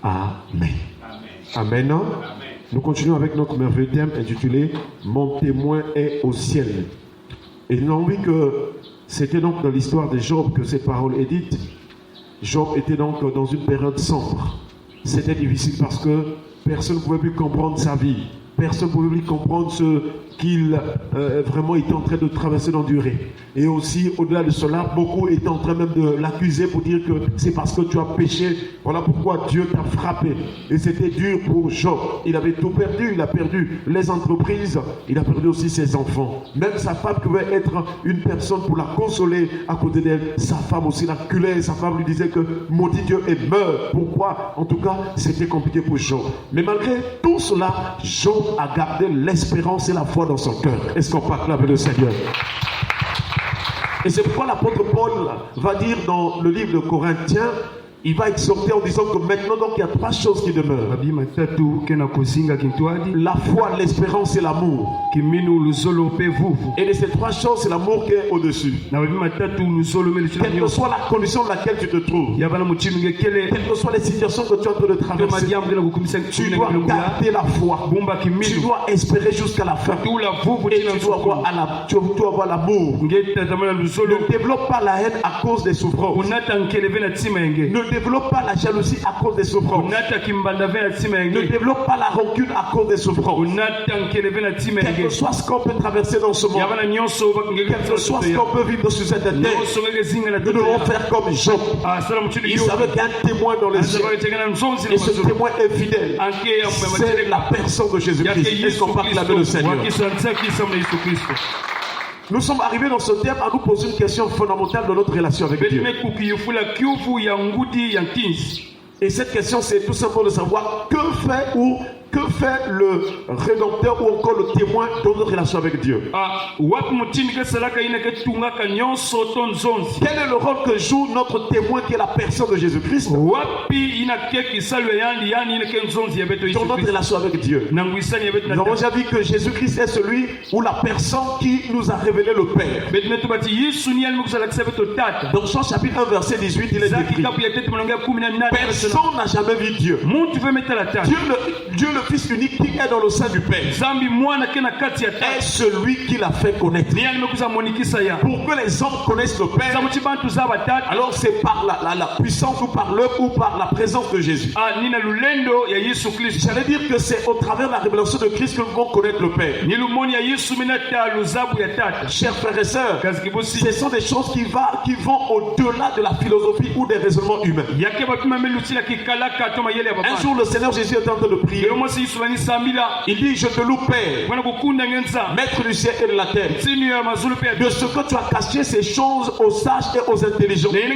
Amen. Amen. Amen. Nous continuons avec notre merveilleux thème intitulé « Mon témoin est au ciel ». Et nous avons vu que c'était donc dans l'histoire de Job que cette parole est dite. Job était donc dans une période sombre. C'était difficile parce que personne ne pouvait plus comprendre sa vie. Personne ne pouvait plus comprendre ce qu'il vraiment était en train de traverser, d'endurer. Et aussi, au-delà de cela, beaucoup étaient en train même de l'accuser pour dire que c'est parce que tu as péché. Voilà pourquoi Dieu t'a frappé. Et c'était dur pour Job. Il avait tout perdu. Il a perdu les entreprises. Il a perdu aussi ses enfants. Même sa femme pouvait être une personne pour la consoler à côté d'elle. Sa femme aussi l'acculait. Sa femme lui disait que maudit Dieu et meurt. Pourquoi? En tout cas, c'était compliqué pour Job. Mais malgré tout cela, Job a gardé l'espérance et la foi dans son cœur. Est-ce qu'on peut acclamer le Seigneur? Et c'est pourquoi l'apôtre Paul va dire dans le livre de Corinthiens, il va exhorter en disant que maintenant donc il y a trois choses qui demeurent. La foi, l'espérance et l'amour. Et de ces trois choses, c'est l'amour qui est au-dessus. Quelle que soit la condition dans laquelle tu te trouves, quelles que soient les situations que tu es en train de traverser, tu dois garder la foi. Tu dois espérer jusqu'à la fin. Et tu dois avoir l'amour. Ne développe pas la haine à cause des souffrances. Ne développe pas la jalousie à cause des souffrances. Ne développe pas la rancune à cause des souffrances. Quel que soit ce qu'on peut traverser dans ce monde, quel que soit ce qu'on peut vivre sur cette terre, nous devons faire comme Job. Il savait qu'il y a un témoin dans les cieux. Et ce témoin est fidèle. C'est la personne de Jésus-Christ. Est-ce qu'on parle de le Seigneur? Nous sommes arrivés dans ce thème à nous poser une question fondamentale de notre relation avec Dieu. Et cette question, c'est tout simplement de savoir que fait le rédempteur ou encore le témoin dans notre relation avec Dieu. Quel est le rôle que joue notre témoin qui est la personne de Jésus-Christ dans notre relation avec Dieu? Nous avons déjà vu que Jésus-Christ est celui ou la personne qui nous a révélé le Père. Dans Jean chapitre 1 verset 18, il est écrit: personne n'a jamais vu Dieu. Dieu le Fils unique qui est dans le sein du Père est celui qui l'a fait connaître. Pour que les hommes connaissent le Père, alors c'est par la puissance ou par l'œuvre ou par la présence de Jésus. J'allais dire que c'est au travers de la révélation de Christ que nous pouvons connaître le Père. Chers frères et sœurs, ce sont des choses qui vont au-delà de la philosophie ou des raisonnements humains. Un jour, le Seigneur Jésus est en train de prier. Il dit: je te loue, Père, maître du ciel et de la terre, de ce que tu as caché ces choses aux sages et aux intelligents, et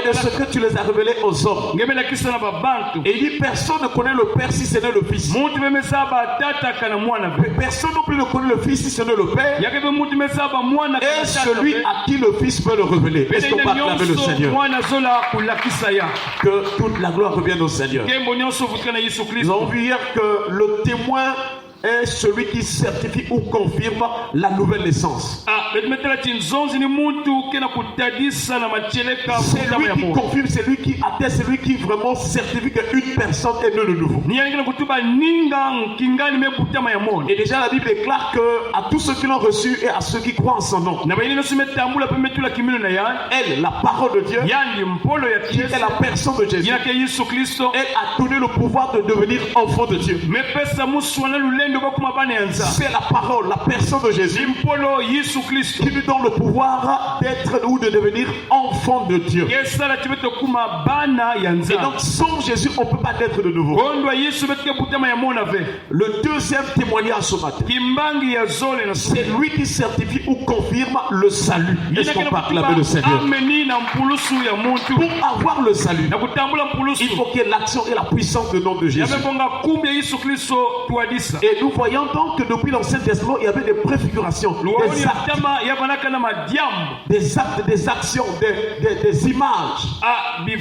de ce que tu les as révélés aux hommes. Et il dit: personne ne connaît le Père si ce n'est le Fils. Personne non plus ne connaît le Fils si ce n'est le Père, et celui à qui le Fils peut le révéler. Est-ce qu'on peut acclamer le Seigneur? Que toute la gloire revienne au Seigneur. Nous avons vu hier que le témoin est celui qui certifie ou confirme la nouvelle naissance. C'est lui qui confirme, c'est lui qui atteste, c'est lui qui vraiment certifie qu'une personne est née de nouveau. Et déjà la Bible déclare que à tous ceux qui l'ont reçu et à ceux qui croient en son nom, elle, la parole de Dieu, qui est la personne de Jésus, elle a donné le pouvoir de devenir enfant de Dieu. C'est la parole, la personne de Jésus qui lui donne le pouvoir d'être ou de devenir enfant de Dieu. Et donc sans Jésus on ne peut pas être de nouveau. Le deuxième témoignage ce matin, c'est lui qui certifie ou confirme le salut. Est-ce qu'on peut acclamer le Seigneur? Pour avoir le salut, il faut qu'il y ait l'action et la puissance du nom de Jésus. Et nous voyons donc que depuis l'Ancien Testament, il y avait des préfigurations, des actes, des actions, des images qui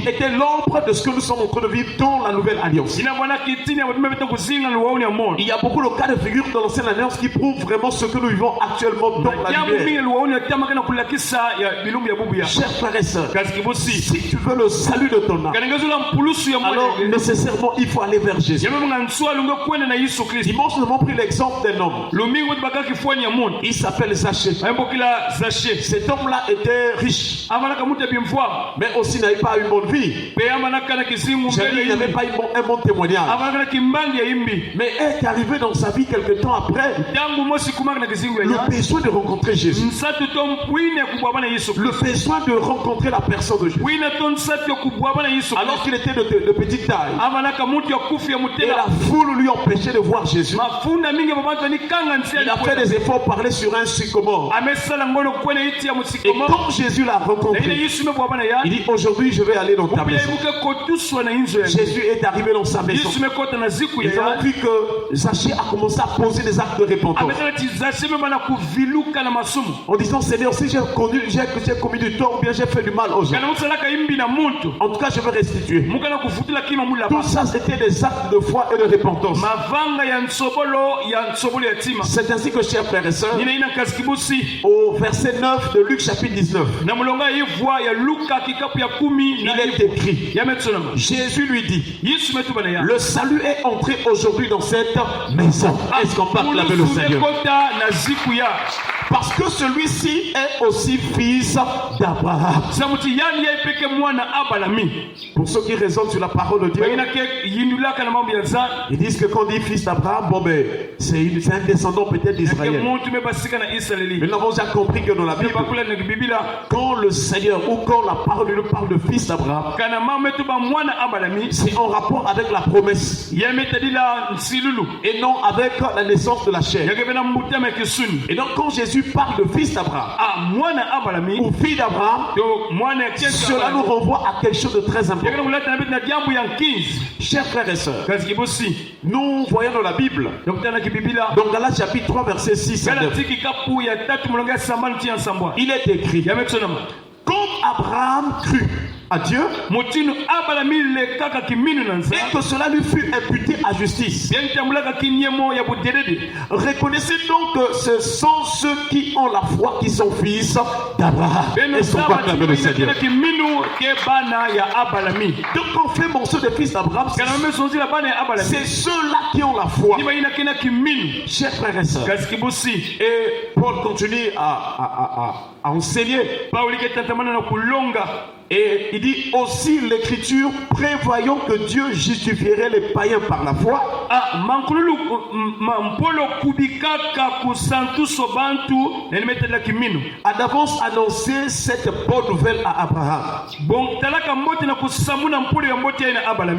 étaient l'ombre de ce que nous sommes en train de vivre dans la Nouvelle Alliance. Il y a beaucoup de cas de figure dans l'Ancienne Alliance qui prouvent vraiment ce que nous vivons actuellement dans la lumière. Chers frères et sœurs, si tu veux le salut de ton âme, alors nécessairement il faut aller vers Jésus. Dimanche, nous avons pris l'exemple d'un homme. Il s'appelle Zachée. Cet homme-là était riche, mais aussi n'avait pas une bonne vie. Il n'avait pas un bon témoignage. Mais est arrivé dans sa vie quelque temps après le besoin de rencontrer Jésus, le besoin de rencontrer la personne de Jésus. Alors qu'il était de petite taille et la foule lui empêchait de voir Jésus, il a fait des efforts pour parler sur un sycomore. Et quand Jésus l'a rencontré, il dit: aujourd'hui je vais aller dans ta maison. Jésus est arrivé dans sa maison. Et nous avons vu que Zachée a commencé à poser des actes de repentance en disant: Seigneur, si j'ai commis du tort ou bien j'ai fait du mal aux gens, en tout cas je vais restituer. Tout ça c'était des actes de foi et de repentance. C'est ainsi que, chers frères et sœurs, au verset 9 de Luc chapitre 19, il est écrit, Jésus lui dit: le salut est entré aujourd'hui dans cette maison. Est-ce qu'on parle avec le Seigneur? Parce que celui-ci est aussi fils d'Abraham. Pour ceux qui raisonnent sur la parole de Dieu, ils disent que quand on dit fils d'Abraham, bon ben, c'est un descendant peut-être d'Israël. Mais nous avons déjà compris que dans la Bible, quand le Seigneur ou quand la parole nous parle de fils d'Abraham, c'est en rapport avec la promesse et non avec la naissance de la chair. Et donc quand Jésus parle de fils d'Abraham ou fille d'Abraham, cela nous renvoie à quelque chose de très important. Chers frères et sœurs, nous voyons dans la Bible, dans Galates chapitre 3 verset 6 à 9, il est écrit: comme Abraham crut à Dieu et que cela lui fut imputé à justice. Reconnaissez donc que ce sont ceux qui ont la foi qui sont fils d'Abraham. Et sont pas avec le Seigneur. Donc on fait mention des fils d'Abraham, c'est ceux-là qui ont la foi. Chers frères et sœurs, et Paul continue à enseigner. Et il dit aussi l'Écriture, prévoyant que Dieu justifierait les païens par la foi, a d'avance annoncé cette bonne nouvelle à Abraham.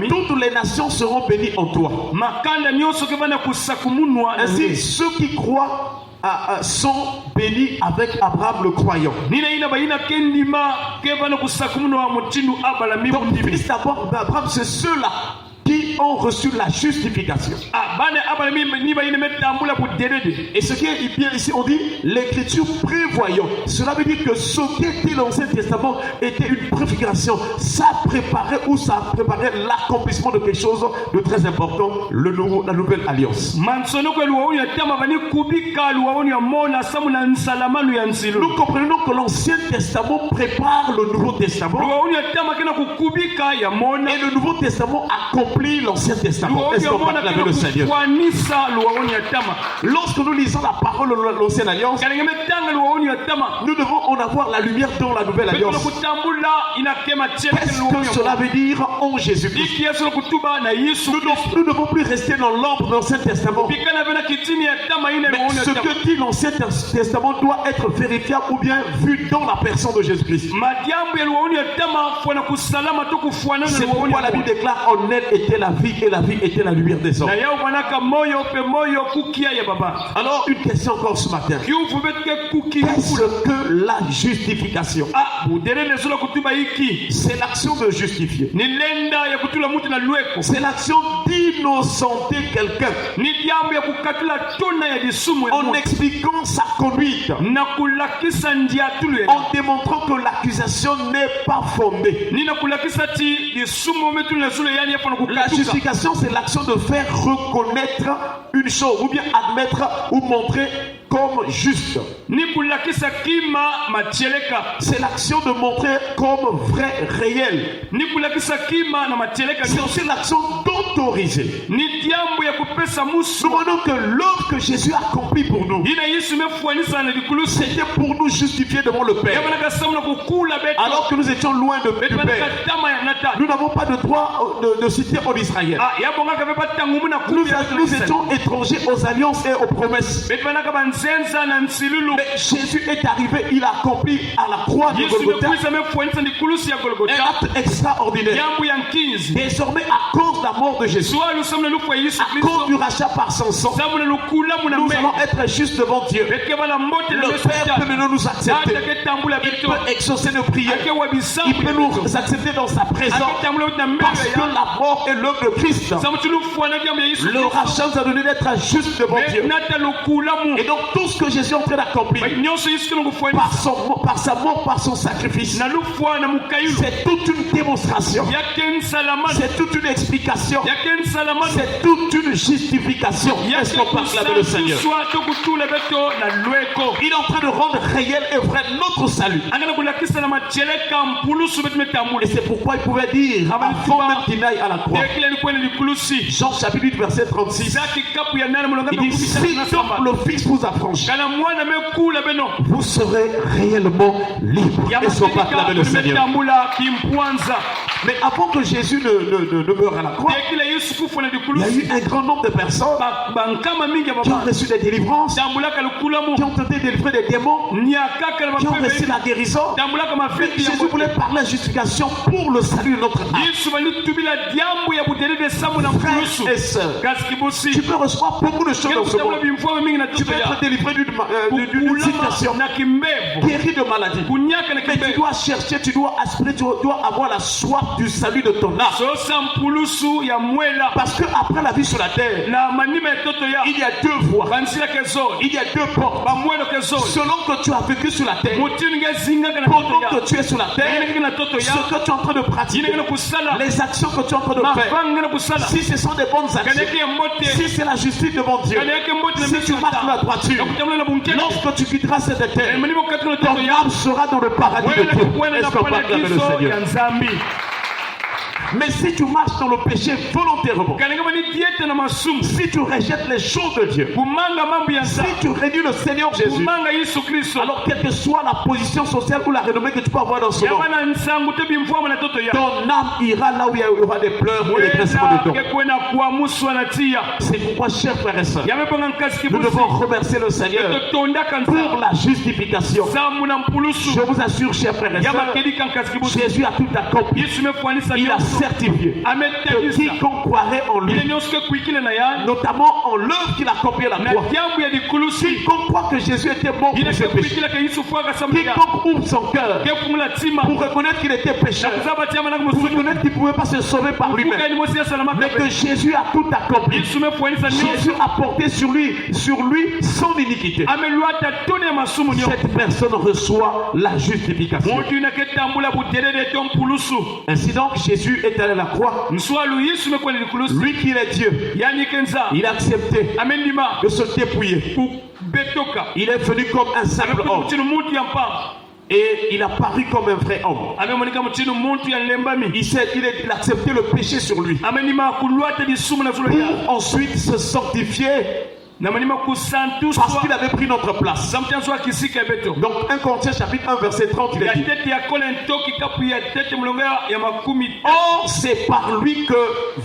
Toutes les nations seront bénies en toi. Ainsi, ceux qui croient sont bénis avec Abraham le croyant. Donc, fils d'Abraham, c'est ceux-là qui ont reçu la justification. Et ce qui est bien ici, on dit l'Écriture prévoyant. Cela veut dire que ce qui était l'Ancien Testament était une préfiguration. Ça préparait l'accomplissement de quelque chose de très important, la nouvelle alliance. Nous comprenons que l'Ancien Testament prépare le Nouveau Testament et le Nouveau Testament accomplit l'Ancien Testament. Est-ce qu'on parle avec le Seigneur? Lorsque nous lisons la parole de l'Ancienne Alliance, nous devons en avoir la lumière dans la Nouvelle Alliance. Qu'est-ce que cela veut dire en Jésus-Christ? Nous ne devons plus rester dans l'ombre de l'Ancien Testament. Mais ce que dit l'Ancien Testament doit être vérifiable ou bien vu dans la personne de Jésus-Christ. C'est pourquoi la Bible déclare: en elle était la vie et la vie était la lumière des hommes. Alors une question encore ce matin: qu'est-ce que la justification? C'est l'action de justifier. C'est l'action d'innocenter quelqu'un en expliquant sa conduite, en démontrant que l'accusation n'est pas fondée. La justification, c'est l'action de faire reconnaître une chose, ou bien admettre ou montrer comme juste. C'est l'action de montrer comme vrai, réel. C'est aussi l'action d'autoriser. Nous voyons que l'œuvre que Jésus a accomplie pour nous, c'était pour nous justifier devant le Père. Alors que nous étions loin du Père, nous n'avons pas de droit de citer en Israël. Nous étions étrangers aux alliances et aux promesses. Mais Jésus est arrivé, il a accompli à la croix de Golgotha un acte extraordinaire. Désormais, à cause de la mort de Jésus, à cause du rachat par son sang, nous allons être justes devant Dieu. Le Père peut maintenant nous accepter. Il peut exaucer nos prières. Il peut nous accepter dans sa présence. Parce que la mort est l'œuvre de Christ. Le rachat nous a donné d'être justes devant Dieu. Et donc tout ce que Jésus est en train d'accomplir, par sa mort, par son sacrifice, c'est toute une démonstration, c'est toute une explication, c'est toute une justification. Est-ce qu'on peut acclamer le Seigneur? Il est en train de rendre réel et vrai notre salut. Et c'est pourquoi il pouvait dire, avant même qu'il aille à la croix, Jean chapitre 8 verset 36, il dit, si donc le Fils vous affranchit, vous serez réellement libre. Est-ce qu'on peut acclamer le Seigneur? Mais avant que Jésus ne meure à la croix, il y a eu un grand nombre de personnes qui ont reçu des délivrances, qui ont tenté de délivrer des démons, qui ont reçu la guérison. Mais Jésus voulait parler de la justification pour le salut de notre âme. Frères et sœurs, tu peux recevoir beaucoup de choses dans ce monde. Tu peux être délivré d'une situation, guéri de maladie. Mais tu dois chercher, tu dois aspirer, tu dois avoir la soif du salut de ton âme. Parce que après la vie sur la terre, il y a deux voies, il y a deux portes. Selon que tu as vécu sur la terre, pendant que tu es sur la terre, ce que tu es en train de pratiquer, les actions que tu es en train de faire, si ce sont des bonnes actions, si c'est la justice devant Dieu, si tu marches dans la droiture, lorsque tu quitteras cette terre, ton âme sera dans le paradis de Dieu. Est-ce qu'on peut acclamer le Seigneur? Mais si tu marches dans le péché volontairement, si tu rejettes les choses de Dieu, si tu réduis le Seigneur Jésus, alors quelle que soit la position sociale ou la renommée que tu peux avoir dans ce monde, ton âme ira là où il y aura des pleurs et des grincements de dents. C'est pourquoi, chers frères et sœurs, nous devons remercier le Seigneur pour la justification. Je vous assure, chers frères et sœurs, Jésus a tout accompli. Il a certifié que quiconque croirait en lui, notamment en l'œuvre qu'il a accomplie à la croix, quiconque croit que Jésus était mort pour ses péchés, quiconque ouvre son cœur pour reconnaître qu'il était pécheur, pour reconnaître qu'il ne pouvait pas se sauver par lui-même, mais que Jésus a tout accompli. Jésus a porté sur lui son iniquité. Cette personne reçoit la justification. Ainsi donc, Jésus est allé à la croix. Lui qui est Dieu, il a accepté de se dépouiller. Il est venu comme un simple homme. Et il a paru comme un vrai homme. Il a accepté le péché sur lui. Pour ensuite se sanctifier. Parce qu'il avait pris notre place. Donc 1 Corinthiens chapitre 1 verset 30, il a dit: or c'est par lui que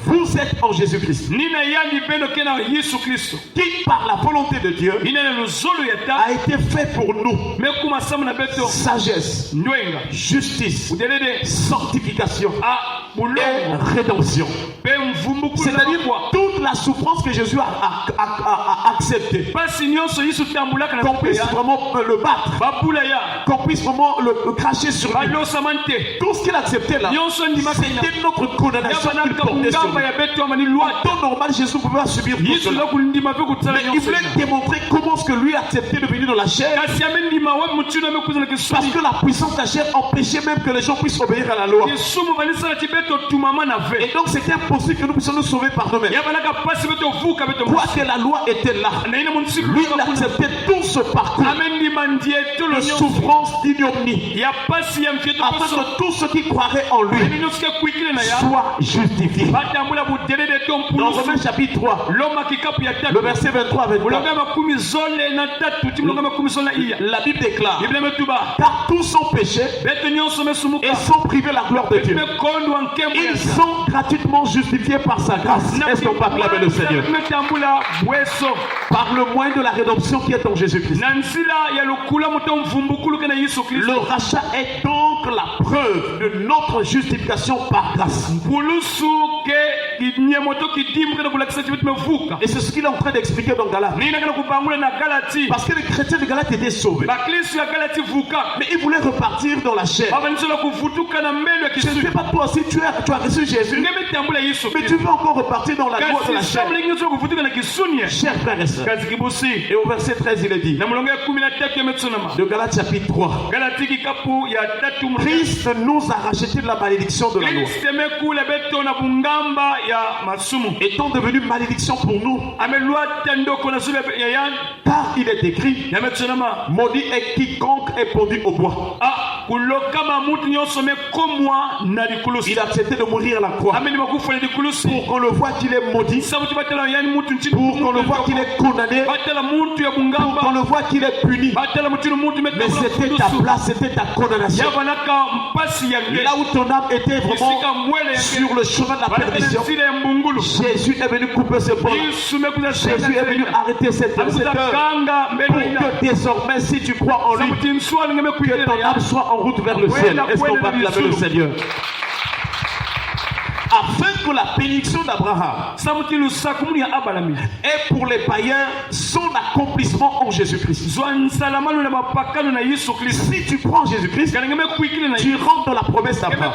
vous êtes en Jésus-Christ, qui par la volonté de Dieu a été fait pour nous sagesse, justice, sanctification et rédemption. C'est-à-dire toute la souffrance que Jésus a acceptée, qu'on puisse vraiment le battre, qu'on puisse vraiment le cracher sur lui. Tout ce qu'il acceptait là, c'était notre condamnation qu'il portait sur lui. En temps normal, Jésus ne pouvait pas subir tout cela. Mais il voulait démontrer comment ce que lui acceptait de venir dans la chair. Parce que la puissance de la chair empêchait même que les gens puissent obéir à la loi. Et donc c'était impossible que nous puissions nous sauver par nous-mêmes. Quoique la loi était là, lui il acceptait tout ce parcours de souffrance, d'ignominie, afin que tous ceux qui croiraient en lui soient justifiés. Dans Romains chapitre 3, le verset 23 à 24, la Bible déclare: car tous sont péchés et sont privés de la gloire de Dieu. Ils sont gratuitement justifiés par sa grâce. Est-ce qu'on peut acclamer le Seigneur? Par le moyen de la rédemption qui est en Jésus-Christ. Le rachat est donc la preuve de notre justification par grâce. Et c'est ce qu'il est en train d'expliquer dans Galates. Parce que les chrétiens de Galates étaient sauvés, mais ils voulaient repartir dans la chair. Je ne sais pas toi si tu as reçu Jésus, mais tu veux encore repartir dans la gloire de la chair. Chers frères et sœurs, et au verset 13 il est dit, de Galates chapitre 3, Christ nous a racheté de la malédiction de la loi, étant devenu malédiction pour nous, car il est écrit: maudit est quiconque est pendu au bois. Il a accepté de mourir à la croix pour qu'on le voit qu'il est maudit, pour qu'on le voit qu'il est condamné, pour qu'on le voit qu'il est puni. Mais c'était ta place, c'était ta condamnation. Là où ton âme était vraiment sur le chemin de la perdition, Jésus est venu couper ce pont. Jésus est venu arrêter cette heure pour que désormais, si tu crois en lui, que ton âme soit en route vers le ciel. Est-ce qu'on va acclamer le Seigneur? Afin que la bénédiction d'Abraham est pour les païens son accomplissement en Jésus-Christ. Si tu crois en Jésus-Christ, tu rentres dans la promesse d'Abraham.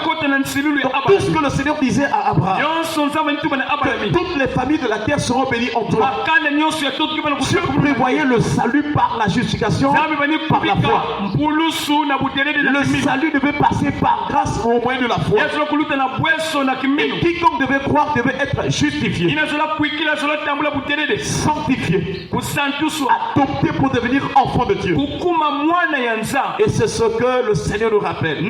Tout ce que le Seigneur disait à Abraham, que toutes les familles de la terre seront bénies en toi. Dieu prévoyait le salut par la justification, par la foi. Le salut devait passer par grâce au moyen de la foi. Et quiconque devait croire devait être justifié, sanctifié, adopté pour devenir enfant de Dieu. Et c'est ce que le Seigneur nous rappelle.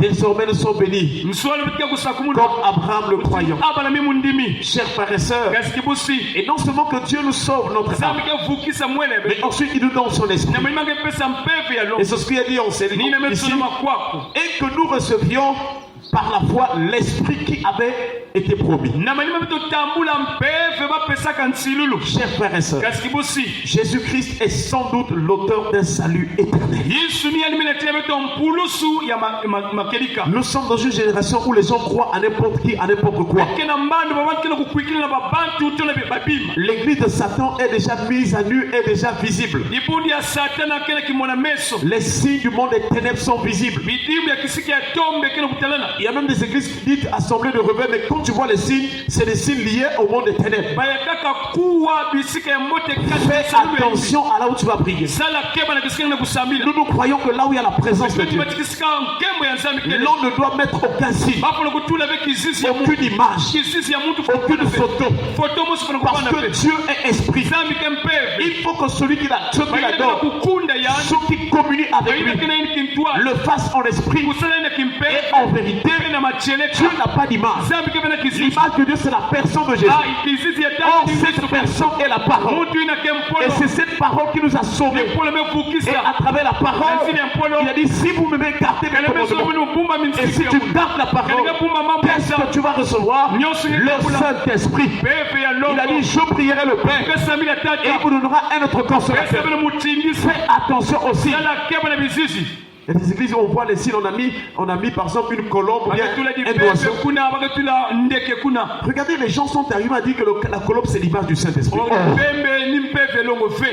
Désormais nous sommes bénis comme Abraham le croyant. Chers frères et sœurs, et non seulement que Dieu nous sauve notre âme, mais ensuite il nous donne son esprit. Et c'est ce qu'il a dit en Série ici, et que nous recevions par la foi l'esprit qui avait été promis. Chers frères et sœurs, Jésus-Christ est sans doute l'auteur d'un salut éternel. Nous sommes dans une génération où les gens croient à n'importe qui, à n'importe quoi. L'église de Satan est déjà mise à nu, est déjà visible. Les signes du monde des ténèbres sont visibles. Il y a même des églises dites assemblées de rebelles, mais quand tu vois les signes, c'est des signes liés au monde des ténèbres. Fais attention à là où tu vas prier. Nous croyons que là où il y a la présence de Dieu, l'on ne doit mettre aucun signe, aucune image, aucune photo, parce que Dieu est esprit. Il faut que celui qui l'adore, ceux qui communient avec lui, le fasse en esprit et en vérité. Dieu n'a pas d'image. L'image de Dieu, c'est la personne de Jésus. Or, cette personne est la parole. Et c'est cette parole qui nous a sauvés. Et à travers la parole, il a dit: si vous m'aimez, gardez mes commandements. Et si tu gardes la parole, qu'est-ce que tu vas recevoir? Le Saint-Esprit. Il a dit: je prierai le Père et il vous donnera un autre consolateur. Fais attention aussi. Il y a des églises où on voit les signes, on a mis par exemple une colombe ou bien un oiseau. Regardez, les gens sont arrivés à dire que la colombe c'est l'image du Saint-Esprit. Oh.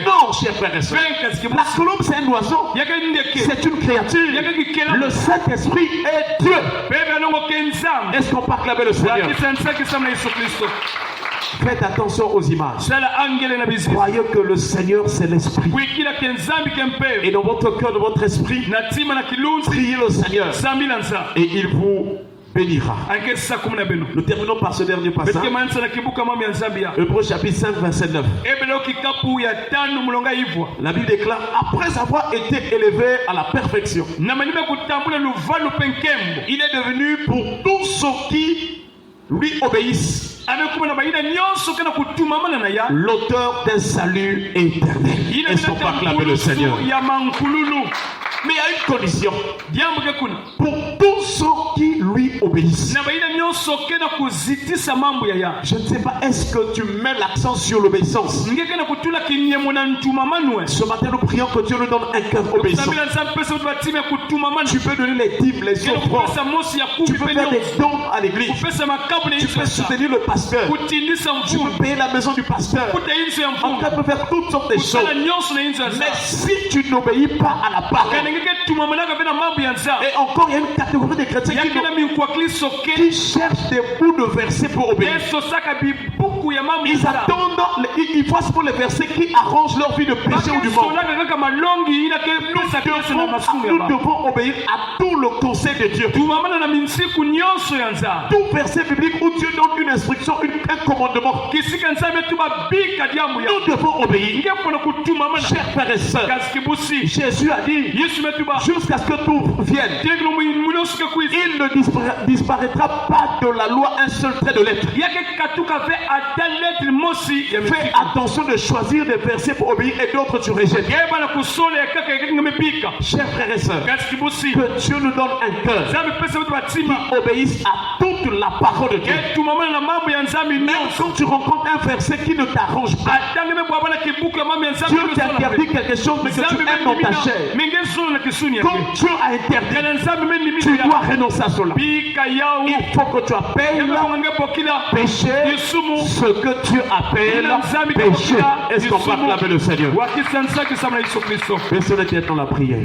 Non, chers frères et sœurs. La colombe c'est un oiseau. C'est une créature. Le Saint-Esprit est Dieu. Est-ce qu'on peut acclamer le Seigneur? Faites attention aux images. Croyez que le Seigneur c'est l'Esprit. Et dans votre cœur, dans votre esprit, priez le Seigneur. Et il vous bénira. Nous terminons par ce dernier passage. Hébreux chapitre 5, verset 9. La Bible déclare, après avoir été élevé à la perfection, il est devenu pour tous ceux qui lui obéissent l'auteur d'un salut éternel. Est-ce qu'on peut acclamer le Seigneur? Mais il y a une condition. Pour tous ceux qui lui obéissent. Je ne sais pas, est-ce que tu mets l'accent sur l'obéissance? Ce matin, nous prions que Dieu nous donne un cœur obéissant. Tu peux donner les dîmes, les offrandes. Tu peux faire des dons à l'église. Tu peux soutenir le pasteur. Tu peux payer la maison du pasteur. On peut faire toutes sortes de choses. Mais si tu n'obéis pas à la parole, et encore, il y a une catégorie de chrétiens qui cherchent des bouts de versets pour obéir. Ils attendent, ils voient pour les versets qui arrangent leur vie de péché ou du monde. Nous devons obéir à tout le conseil de Dieu. Tout verset biblique où Dieu donne une instruction, un commandement, nous devons obéir. Chers frères et sœurs, Jésus a dit, jusqu'à ce que tout vienne, il ne disparaîtra pas de la loi un seul trait de lettre. Fais attention de choisir des versets pour obéir et d'autres tu rejettes. Chers frères et sœurs, que Dieu nous donne un cœur qui obéisse à toute la parole de Dieu. Même quand tu rencontres un verset qui ne t'arrange pas, Dieu t'interdit quelque chose mais que tu aimes dans ta chair. Comme Dieu a interdit, tu dois renoncer à cela. Il faut que tu appelles péché ce que tu appelles péché. Est-ce qu'on va acclamer le Seigneur? Personne n'est dans la prière.